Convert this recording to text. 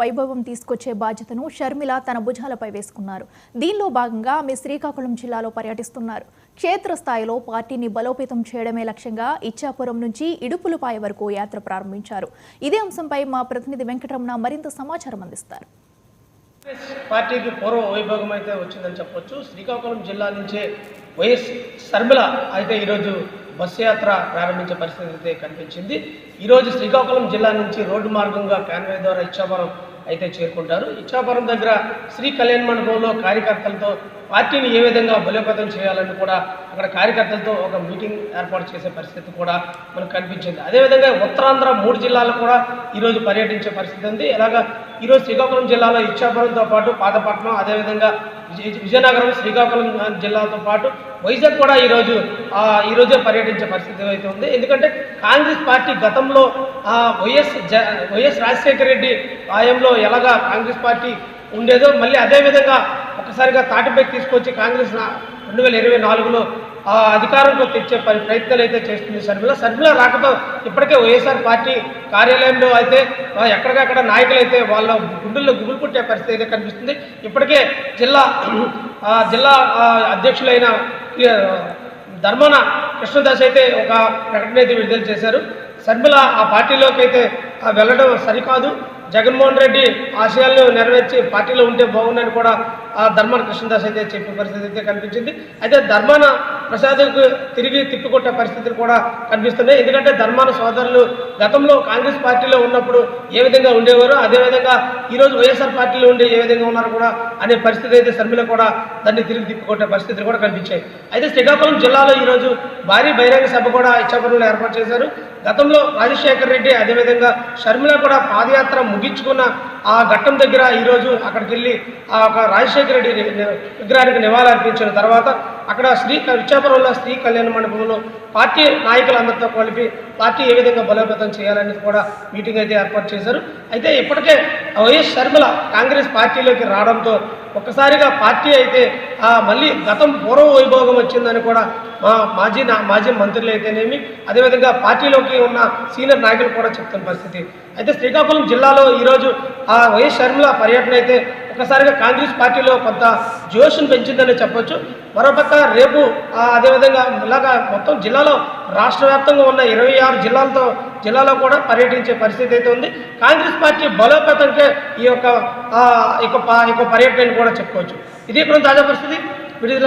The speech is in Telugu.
వైభవం తీసుకొచ్చే బాధ్యతను షర్మిల తన భుజాలపై వేసుకున్నారు. దీనిలో భాగంగా ఆమె శ్రీకాకుళం జిల్లాలో పర్యటిస్తున్నారు. క్షేత్రస్థాయిలో పార్టీని బలోపేతం చేయడమే లక్ష్యంగా ఇచ్చాపురం నుంచి ఇడుపులపాయ వరకు యాత్ర ప్రారంభించారు. ఇదే అంశంపై మా ప్రతినిధి వెంకటరమణ మరింత సమాచారం అందిస్తారు. పార్టీకి పూర్వ వైభోగం అయితే వచ్చిందని చెప్పొచ్చు. శ్రీకాకుళం జిల్లా నుంచే వైఎస్ షర్మిల అయితే ఈరోజు బస్సు యాత్ర ప్రారంభించే పరిస్థితి అయితే కనిపించింది. ఈరోజు శ్రీకాకుళం జిల్లా నుంచి రోడ్డు మార్గంగా కాన్వే ద్వారా ఇచ్చాపురం అయితే చేరుకుంటారు. ఇచ్చాపురం దగ్గర శ్రీ కళ్యాణ మండపంలో కార్యకర్తలతో పార్టీని ఏ విధంగా బలోపేతం చేయాలని కూడా అక్కడ కార్యకర్తలతో ఒక మీటింగ్ ఏర్పాటు చేసే పరిస్థితి కూడా మనకు కనిపించింది. అదేవిధంగా ఉత్తరాంధ్ర 3 జిల్లాలు కూడా ఈరోజు పర్యటించే పరిస్థితి ఉంది. ఇలాగా ఈరోజు శ్రీకాకుళం జిల్లాలో ఇచ్చాపురంతో పాటు పాతపట్నం, అదేవిధంగా విజయనగరం, శ్రీకాకుళం జిల్లాతో పాటు వైజాగ్ కూడా ఈరోజే పర్యటించే పరిస్థితి అయితే ఉంది. ఎందుకంటే కాంగ్రెస్ పార్టీ గతంలో వైఎస్ రాజశేఖర రెడ్డి హయాంలో ఎలాగా కాంగ్రెస్ పార్టీ ఉండేదో మళ్ళీ అదేవిధంగా ఒకసారిగా తాటిపై తీసుకొచ్చి కాంగ్రెస్ 2024లో అధికారంలో తెచ్చే ప్రయత్నాలు అయితే చేస్తుంది షర్మిల రాకతో ఇప్పటికే వైఎస్ఆర్ పార్టీ కార్యాలయంలో అయితే ఎక్కడికక్కడ నాయకులు అయితే వాళ్ళ గుండెల్లో గుబులు పుట్టే పరిస్థితి అయితే కనిపిస్తుంది. ఇప్పటికే జిల్లా అధ్యక్షులైన ధర్మాన కృష్ణదాస్ అయితే ఒక ప్రకటన అయితే విడుదల చేశారు. షర్మిల ఆ పార్టీలోకి అయితే వెళ్ళడం సరికాదు, జగన్మోహన్ రెడ్డి ఆశయాలను నెరవేర్చి పార్టీలో ఉంటే బాగుందని కూడా ధర్మాన కృష్ణదాస్ అయితే చెప్పే పరిస్థితి అయితే కనిపించింది. అయితే ధర్మాన ప్రసాద్కు తిరిగి తిప్పికొట్టే పరిస్థితులు కూడా కనిపిస్తున్నాయి. ఎందుకంటే ధర్మాన సోదరులు గతంలో కాంగ్రెస్ పార్టీలో ఉన్నప్పుడు ఏ విధంగా ఉండేవారో అదేవిధంగా ఈరోజు వైఎస్ఆర్ పార్టీలో ఉండి ఏ విధంగా ఉన్నారో కూడా అనే పరిస్థితి అయితే షర్మిల కూడా దాన్ని తిరిగి తిప్పికొట్టే పరిస్థితులు కూడా కనిపించాయి. అయితే శ్రీకాకుళం జిల్లాలో ఈరోజు భారీ బహిరంగ సభ కూడా ఇచ్చాపురంలో ఏర్పాటు చేశారు. గతంలో రాజశేఖర రెడ్డి అదేవిధంగా షర్మిల కూడా పాదయాత్ర ముగించుకున్న ఆ ఘట్టం దగ్గర ఈరోజు అక్కడికి వెళ్ళి ఆ ఒక రాజశేఖర రెడ్డి విగ్రహానికి నివాళులు అర్పించిన తర్వాత అక్కడ ఇచ్చాపురంలో శ్రీ కళ్యాణ మండపంలో పార్టీ నాయకులందరితో కలిపి పార్టీ ఏ విధంగా బలోపేతం చేయాలనేది కూడా మీటింగ్ అయితే ఏర్పాటు చేశారు. అయితే ఇప్పటికే వైఎస్ షర్మిల కాంగ్రెస్ పార్టీలోకి రావడంతో ఒక్కసారిగా పార్టీ అయితే మళ్ళీ గతం పూర్వ వైభోగం వచ్చిందని కూడా మాజీ మంత్రులు అయితేనేమి అదేవిధంగా పార్టీలోకి ఉన్న సీనియర్ నాయకులు కూడా చెప్తున్న పరిస్థితి. అయితే శ్రీకాకుళం జిల్లాలో ఈరోజు వైఎస్ షర్మిల పర్యటన అయితే ఒకసారిగా కాంగ్రెస్ పార్టీలో కొంత జోష్ను పెంచిందని చెప్పొచ్చు. మరోపక్క రేపు అదేవిధంగా ఇలాగా మొత్తం జిల్లాలో రాష్ట్ర వ్యాప్తంగా ఉన్న 26 జిల్లాలో కూడా పర్యటించే పరిస్థితి అయితే ఉంది. కాంగ్రెస్ పార్టీ బలోపేతంకే ఈ యొక్క పర్యటన కూడా చెప్పుకోవచ్చు. ఇది ఇక్కడ తాజా పరిస్థితి.